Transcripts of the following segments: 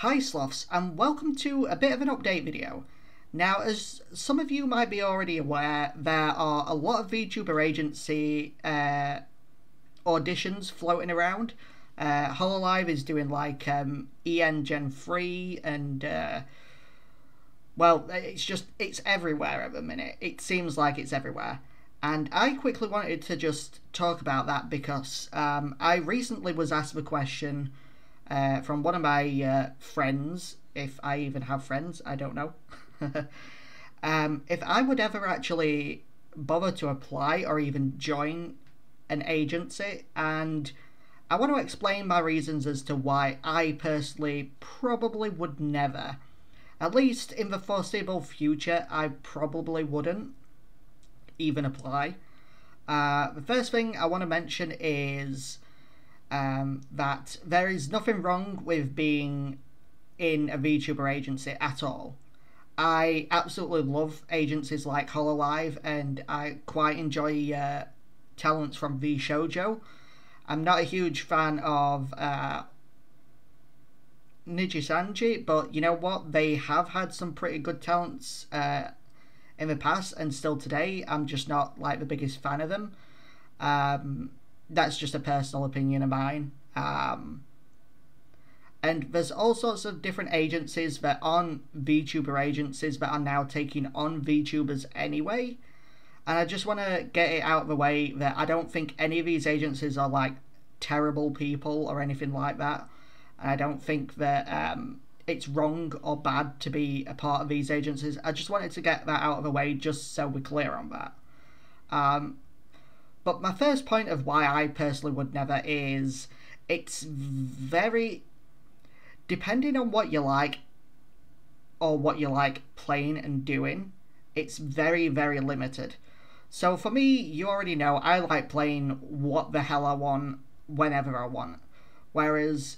Hi Sloths, and welcome to a bit of an update video. Now, as some of you might be already aware, there are a lot of VTuber agency auditions floating around. Hololive is doing like EN Gen 3 and well, it's everywhere at the minute. It seems like it's everywhere. And I quickly wanted to just talk about that because I recently was asked the question from one of my friends, if I even have friends, I don't know, if I would ever actually bother to apply or even join an agency. And I want to explain my reasons as to why I personally probably would never. At least in the foreseeable future, I probably wouldn't even apply. The first thing I want to mention is that there is nothing wrong with being in a VTuber agency at all. I absolutely love agencies like Hololive, and I quite enjoy talents from VShojo. I'm not a huge fan of Nijisanji, but you know what? They have had some pretty good talents in the past, and still today. I'm just not like the biggest fan of them. That's just a personal opinion of mine. And there's all sorts of different agencies that aren't VTuber agencies that are now taking on VTubers anyway. And I just want to get it out of the way that I don't think any of these agencies are like terrible people or anything like that. And I don't think that it's wrong or bad to be a part of these agencies. I just wanted to get that out of the way just so we're clear on that. But my first point of why I personally would never is it's very, depending on what you like or what you like playing and doing, it's very, very limited. So for me, you already know I like playing what the hell I want whenever I want. Whereas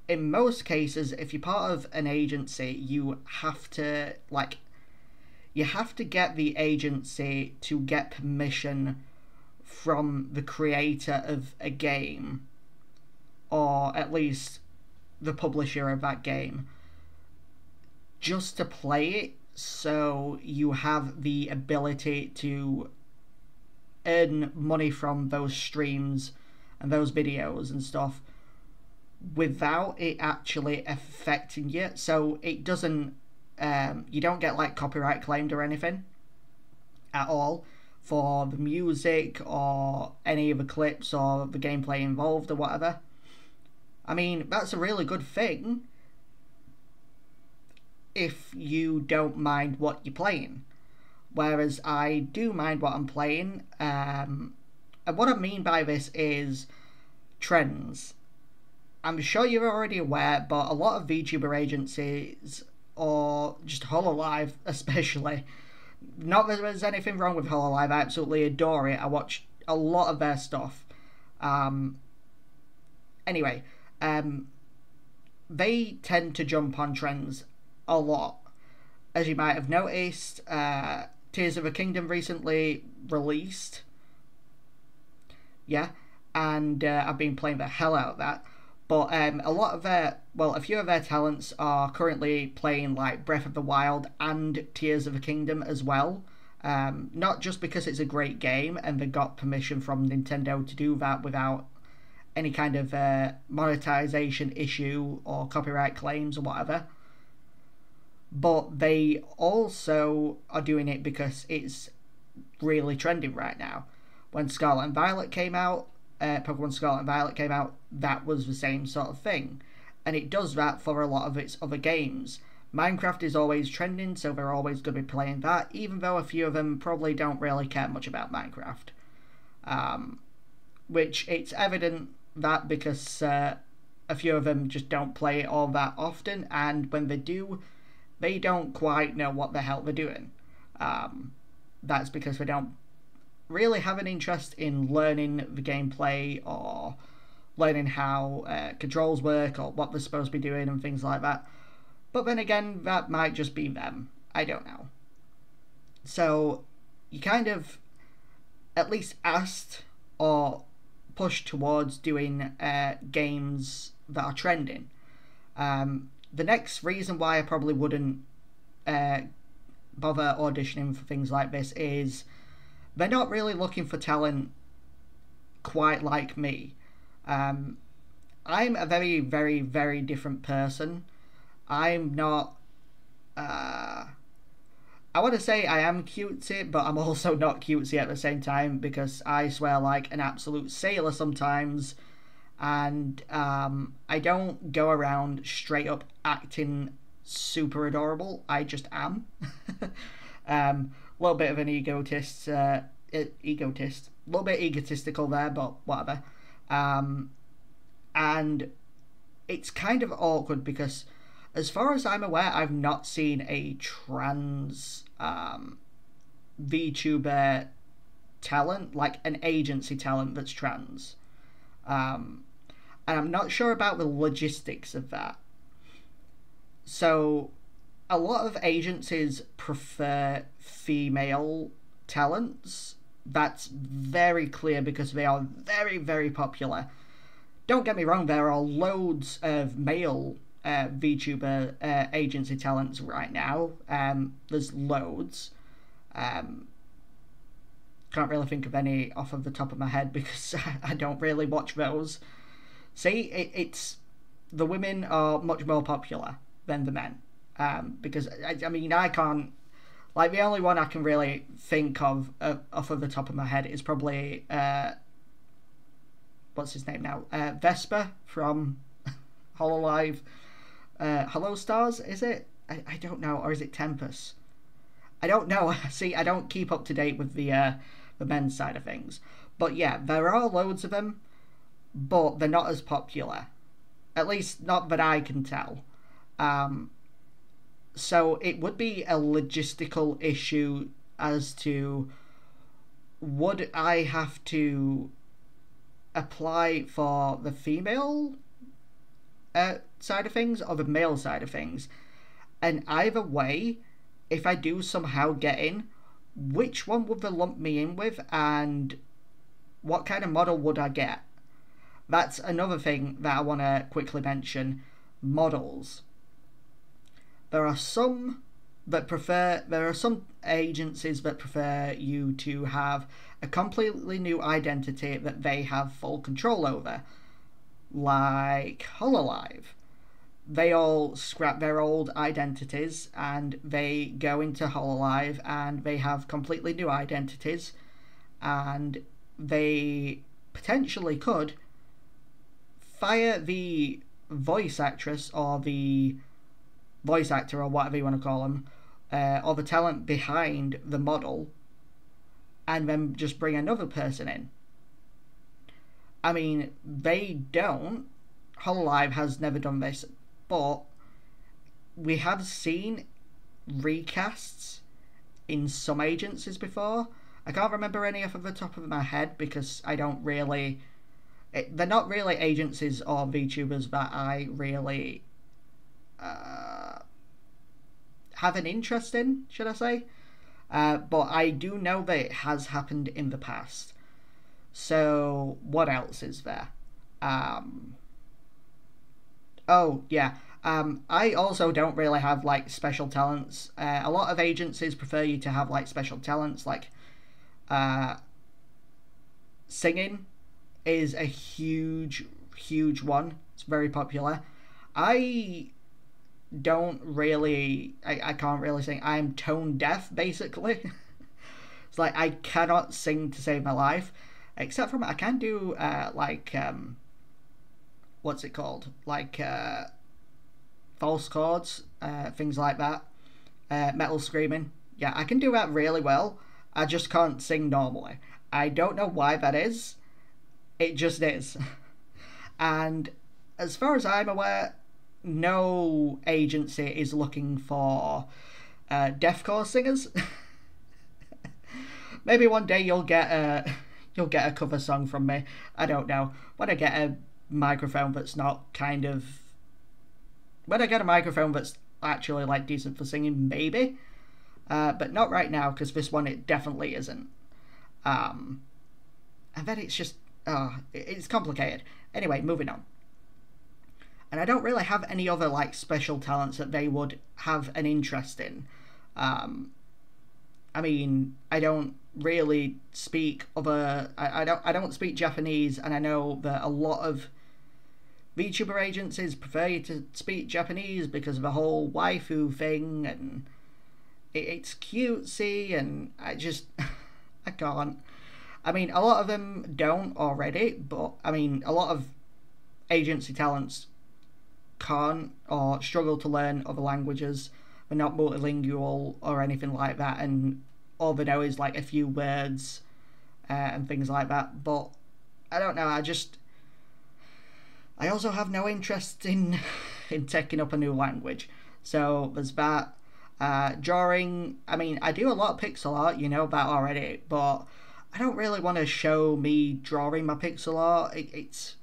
in most cases, if you're part of an agency, you have to get the agency to get permission from the creator of a game, or at least the publisher of that game, just to play it, so you have the ability to earn money from those streams and those videos and stuff without it actually affecting you. So it doesn't you don't get like copyright claimed or anything at all for the music or any of the clips or the gameplay involved or whatever. I mean, that's a really good thing if you don't mind what you're playing. Whereas I do mind what I'm playing. And what I mean by this is trends. I'm sure you're already aware, but a lot of VTuber agencies, or just Hololive especially, not that there's anything wrong with Hololive, I absolutely adore it. I watch a lot of their stuff. Anyway, they tend to jump on trends a lot. As you might have noticed, Tears of a Kingdom recently released. Yeah, and I've been playing the hell out of that. But a few of their talents are currently playing like Breath of the Wild and Tears of the Kingdom as well. Not just because it's a great game and they got permission from Nintendo to do that without any kind of monetization issue or copyright claims or whatever, but they also are doing it because it's really trending right now. When Scarlet and Violet came out, Pokemon Scarlet and Violet came out, that was the same sort of thing. And it does that for a lot of its other games. Minecraft is always trending, so they're always going to be playing that, even though a few of them probably don't really care much about Minecraft. Which it's evident that because a few of them just don't play it all that often, and when they do, they don't quite know what the hell they're doing. That's because they don't really have an interest in learning the gameplay or learning how controls work or what they're supposed to be doing and things like that. But then again, that might just be them. I don't know. So you kind of at least asked or pushed towards doing games that are trending. the next reason why I probably wouldn't bother auditioning for things like this is they're not really looking for talent quite like me. I'm a very, very, very different person. I'm not. I want to say I am cutesy, but I'm also not cutesy at the same time because I swear like an absolute sailor sometimes, and I don't go around straight up acting super adorable. I just am. A little bit of an egotist, a little bit egotistical there, but whatever. And it's kind of awkward because, as far as I'm aware, I've not seen a trans VTuber talent, like an agency talent that's trans. And I'm not sure about the logistics of that. So, a lot of agencies prefer female talents. That's very clear because they are very, very popular. Don't get me wrong, there are loads of male VTuber agency talents right now. There's loads. Can't really think of any off of the top of my head because I don't really watch those. See, it's the women are much more popular than the men. Because I mean, I can't, like, the only one I can really think of off of the top of my head is probably what's his name now? Vesper from Hololive. Hello Stars, is it? I don't know, or is it Tempest? I don't know. See, I don't keep up to date with the men's side of things. But yeah, there are loads of them, but they're not as popular. At least not that I can tell. So it would be a logistical issue as to, would I have to apply for the female side of things or the male side of things? And either way, if I do somehow get in, which one would they lump me in with, and what kind of model would I get? That's another thing that I want to quickly mention. Models. There are some agencies that prefer you to have a completely new identity that they have full control over, like Hololive. They all scrap their old identities and they go into Hololive and they have completely new identities, and they potentially could fire the voice actress or the voice actor or whatever you want to call them, or the talent behind the model, and then just bring another person in. I mean, they don't. Hololive has never done this, but we have seen recasts in some agencies before. I can't remember any off of the top of my head because I don't really... they're not really agencies or VTubers that I really have an interest in, should I say. But I do know that it has happened in the past. So, what else is there? Oh, yeah. I also don't really have, like, special talents. A lot of agencies prefer you to have, like, special talents, like singing is a huge, huge one. It's very popular. I don't really... I can't really sing. I'm tone deaf, basically. It's like, I cannot sing to save my life. Except from, I can do, what's it called? Like, false chords, things like that. Metal screaming. Yeah, I can do that really well. I just can't sing normally. I don't know why that is. It just is. And as far as I'm aware, no agency is looking for deathcore singers. Maybe one day you'll get a cover song from me. I don't know. When I get a microphone that's not kind of... When I get a microphone that's actually, like, decent for singing, maybe. But not right now, because this one, it definitely isn't. And then it's just... it's complicated. Anyway, moving on. and I don't really have any other like special talents that they would have an interest in. I mean, I don't really speak other. I don't speak Japanese, and I know that a lot of VTuber agencies prefer you to speak Japanese because of the whole waifu thing, and it's cutesy, and I just I can't. I mean, a lot of them don't already, but I mean, a lot of agency talents can't or struggle to learn other languages. They're not multilingual or anything like that, and all they know is like a few words and things like that. But I don't know. I also have no interest in taking up a new language. So there's that. Drawing. I mean, I do a lot of pixel art. You know that already, but I don't really want to show me drawing my pixel art. It's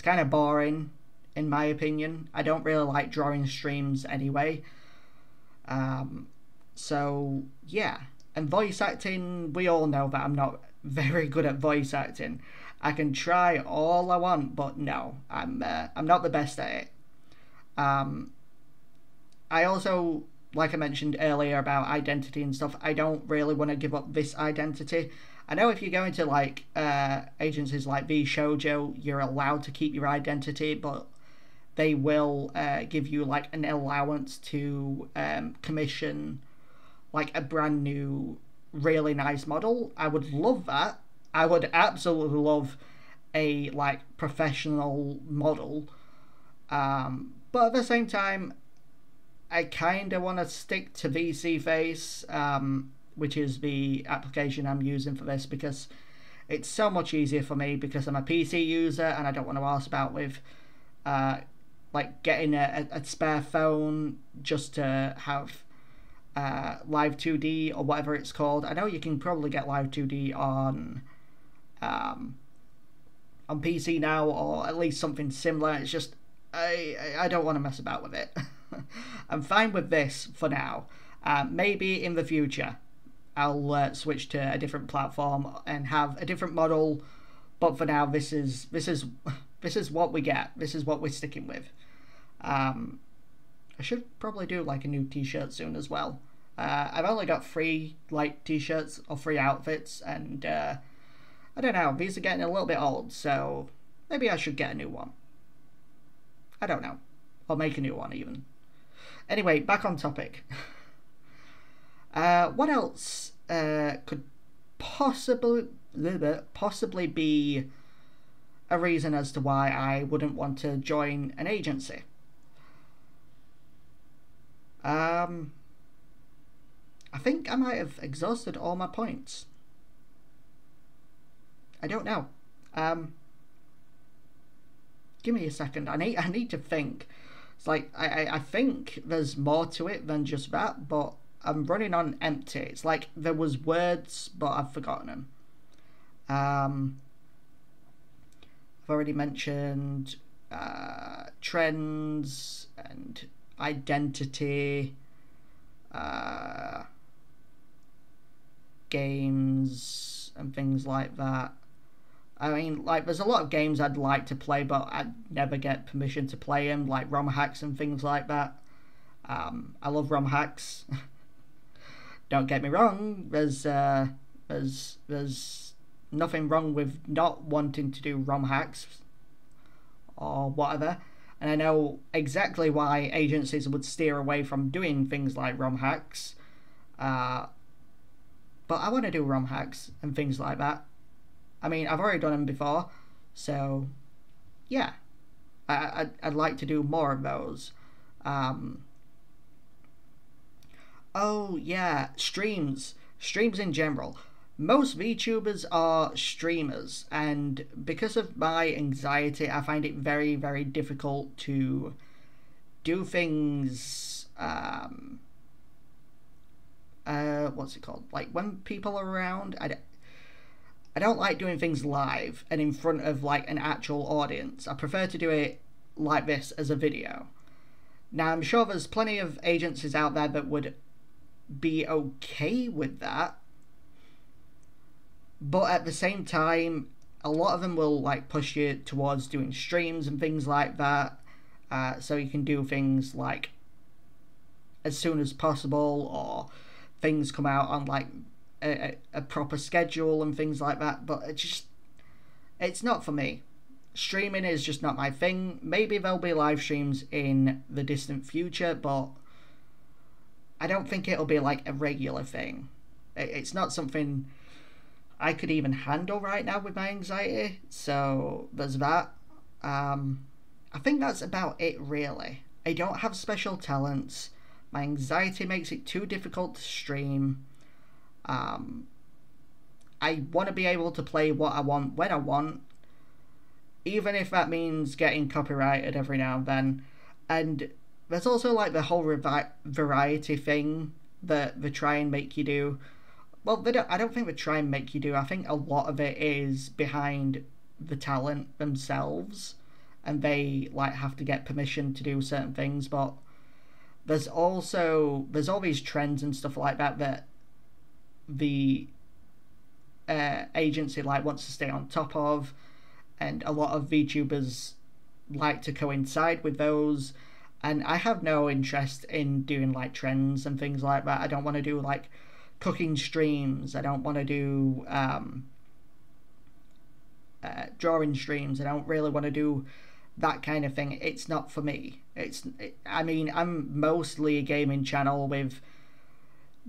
kind of boring, in my opinion. I don't really like drawing streams anyway. So yeah, and voice acting, we all know that I'm not very good at voice acting. I can try all I want, but no, I'm not the best at it. I also, like I mentioned earlier about identity and stuff, I don't really want to give up this identity. I know if you go into like agencies like VShojo, you're allowed to keep your identity, but they will give you like an allowance to commission like a brand new really nice model. I would love that. I would absolutely love a like professional model, but at the same time I kind of want to stick to VC Face, which is the application I'm using for this, because it's so much easier for me because I'm a PC user and I don't want to ask about with like getting a spare phone just to have Live 2D or whatever it's called. I know you can probably get Live 2D on PC now, or at least something similar. It's just I don't want to mess about with it. I'm fine with this for now. Maybe in the future I'll switch to a different platform and have a different model, but for now this is what we get. This is what we're sticking with. I should probably do like a new t-shirt soon as well. I've only got 3 like t-shirts or 3 outfits, and I don't know, these are getting a little bit old, so maybe I should get a new one. I don't know, or make a new one even. Anyway, back on topic. What else could possibly be a reason as to why I wouldn't want to join an agency? I think I might have exhausted all my points. I don't know. Give me a second. I need to think. It's like I think there's more to it than just that, but I'm running on empty. It's like there was words, but I've forgotten them. I've already mentioned trends and identity, games and things like that. I mean, like, there's a lot of games I'd like to play, but I'd never get permission to play them, like ROM hacks and things like that. I love ROM hacks. Don't get me wrong. There's nothing wrong with not wanting to do ROM hacks or whatever. And I know exactly why agencies would steer away from doing things like ROM hacks. But I want to do ROM hacks and things like that. I mean, I've already done them before, so yeah, I'd like to do more of those. Oh yeah, streams in general. Most VTubers are streamers, and because of my anxiety, I find it very, very difficult to do things. What's it called? Like when people are around, I don't like doing things live and in front of like an actual audience. I prefer to do it like this as a video. Now I'm sure there's plenty of agencies out there that would be okay with that, but at the same time a lot of them will like push you towards doing streams and things like that. so you can do things like as soon as possible, or things come out on like a proper schedule and things like that. But it's not for me. Streaming is just not my thing. Maybe there'll be live streams in the distant future, but I don't think it'll be like a regular thing. It's not something I could even handle right now with my anxiety. So there's that. I think that's about it, really. I don't have special talents. My anxiety makes it too difficult to stream. I want to be able to play what I want when I want, even if that means getting copyrighted every now and then. And there's also like the whole variety thing that they try and make you do. Well, I don't think they try and make you do. I think a lot of it is behind the talent themselves, and they like have to get permission to do certain things. But there's all these trends and stuff like that the agency like wants to stay on top of, and a lot of VTubers like to coincide with those. And I have no interest in doing like trends and things like that. I don't want to do like cooking streams. I don't want to do drawing streams. I don't really want to do that kind of thing. It's not for me. I mean, I'm mostly a gaming channel with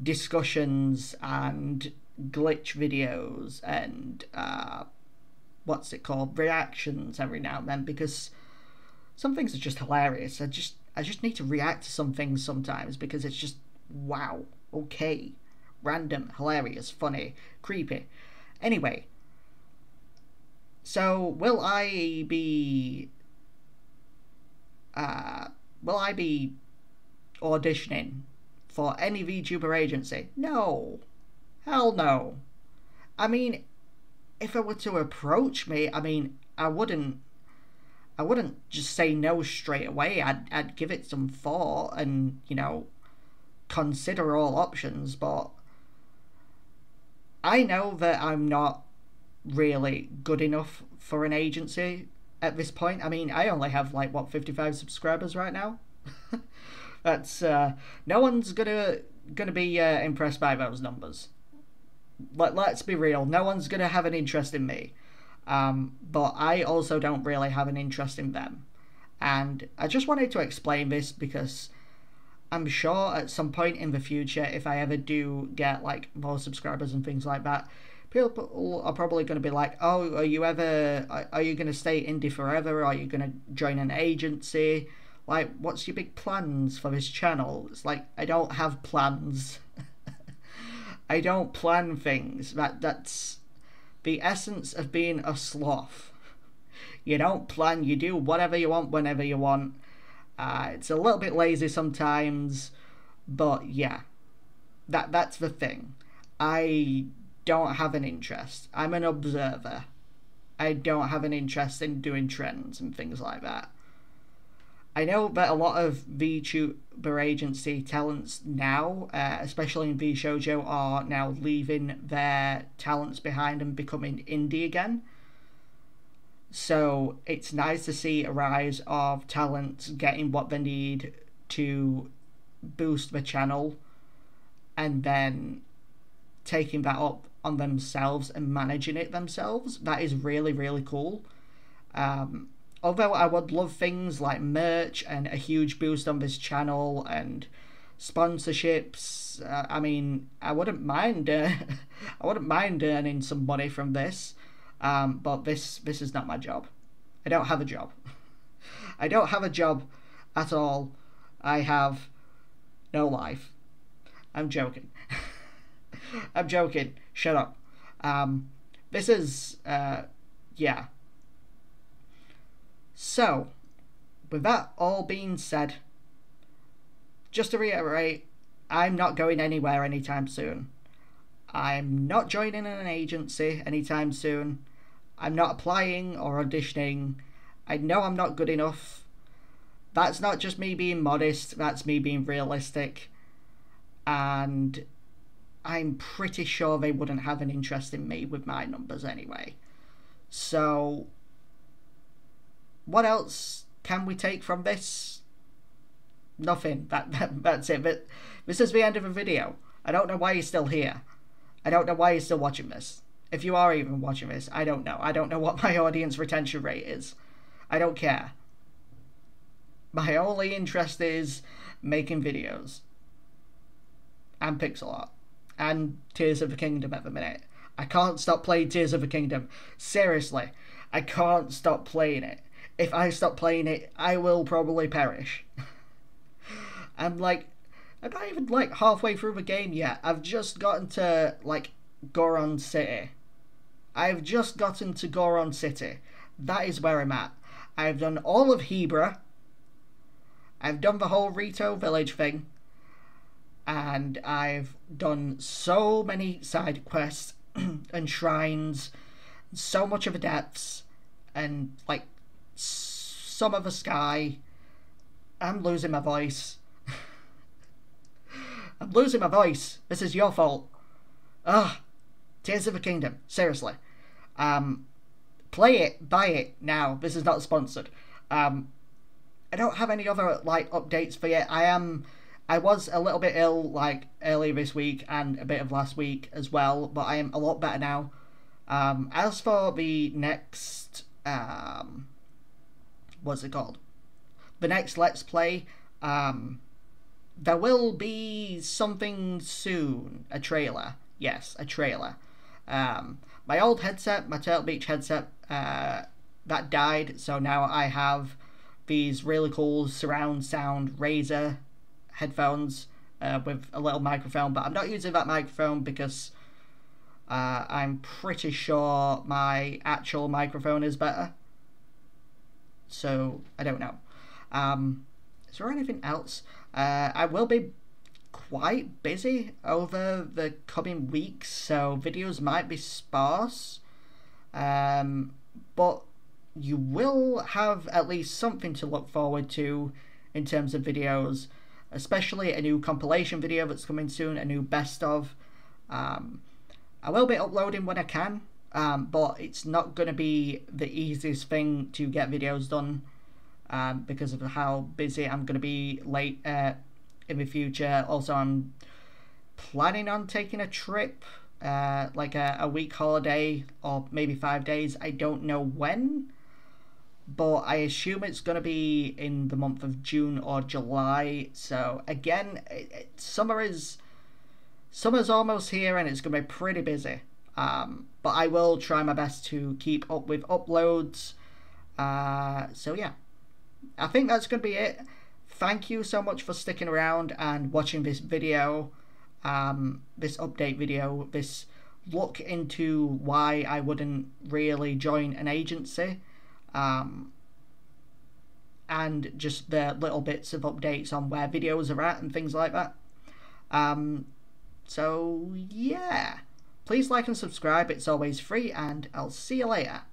discussions and glitch videos and what's it called, reactions every now and then, because some things are just hilarious. I just need to react to some things sometimes because it's just wow, okay, random, hilarious, funny, creepy. Anyway, so will I be auditioning for any VTuber agency? No. Hell no. I mean, if it were to approach me, I mean, I wouldn't just say no straight away. I'd give it some thought and, you know, consider all options, but I know that I'm not really good enough for an agency at this point. I mean, I only have like 55 subscribers right now. That's no one's gonna be impressed by those numbers. Let's be real, no one's gonna have an interest in me, but I also don't really have an interest in them. And I just wanted to explain this because I'm sure at some point in the future, if I ever do get like more subscribers and things like that, people are probably going to be like, oh, are you going to stay indie forever? Are you going to join an agency? Like, what's your big plans for this channel? It's like, I don't have plans. I don't plan things. That's the essence of being a sloth. You don't plan, you do whatever you want whenever you want. It's a little bit lazy sometimes, but yeah, that's the thing. I don't have an interest. I'm an observer. I don't have an interest in doing trends and things like that. I know that a lot of VTuber agency talents now, especially in VShojo, are now leaving their talents behind and becoming indie again. So it's nice to see a rise of talents getting what they need to boost the channel and then taking that up on themselves and managing it themselves. That is really, really cool. Although I would love things like merch and a huge boost on this channel and sponsorships. I mean, I wouldn't mind earning some money from this. But this is not my job. I don't have a job. I don't have a job at all. I have no life. I'm joking. I'm joking. Shut up. This is, yeah. So, with that all being said, just to reiterate, I'm not going anywhere anytime soon. I'm not joining an agency anytime soon. I'm not applying or auditioning. I know I'm not good enough. That's not just me being modest, that's me being realistic. And I'm pretty sure they wouldn't have an interest in me with my numbers anyway. So, what else can we take from this? Nothing. That's it. But this is the end of the video. I don't know why you're still here. I don't know why you're still watching this. If you are even watching this, I don't know. I don't know what my audience retention rate is. I don't care. My only interest is making videos. And pixel art. And Tears of the Kingdom at the minute. I can't stop playing Tears of the Kingdom. Seriously. I can't stop playing it. If I stop playing it, I will probably perish. I'm not even like halfway through the game yet. I've just gotten to like Goron City. I've just gotten to Goron City. That is where I'm at. I've done all of Hebra. I've done the whole Rito village thing. And I've done so many side quests and shrines, so much of the depths, and like some of the sky. I'm losing my voice. I'm losing my voice. This is your fault. Ugh. Tears of the Kingdom. Seriously. Play it. Buy it now. This is not sponsored. I don't have any other like updates for you. I was a little bit ill like earlier this week and a bit of last week as well, but I am a lot better now. As for the next what's it called? The next Let's Play, there will be something soon. A trailer. Yes, a trailer. My old headset, my Turtle Beach headset, that died, so now I have these really cool surround sound Razer headphones with a little microphone, but I'm not using that microphone because I'm pretty sure my actual microphone is better. So, I don't know. Is there anything else? I will be quite busy over the coming weeks, so videos might be sparse. But you will have at least something to look forward to in terms of videos, especially a new compilation video that's coming soon, a new best of. I will be uploading when I can, but it's not going to be the easiest thing to get videos done because of how busy I'm going to be late in the future. Also, I'm planning on taking a trip, like a week holiday or maybe 5 days. I don't know when, but I assume it's going to be in the month of June or July. So again, summer's almost here and it's going to be pretty busy. But I will try my best to keep up with uploads. So yeah, I think that's going to be it. Thank you so much for sticking around and watching this video, this update video, this look into why I wouldn't really join an agency, and just the little bits of updates on where videos are at and things like that. So yeah, please like and subscribe, it's always free, and I'll see you later.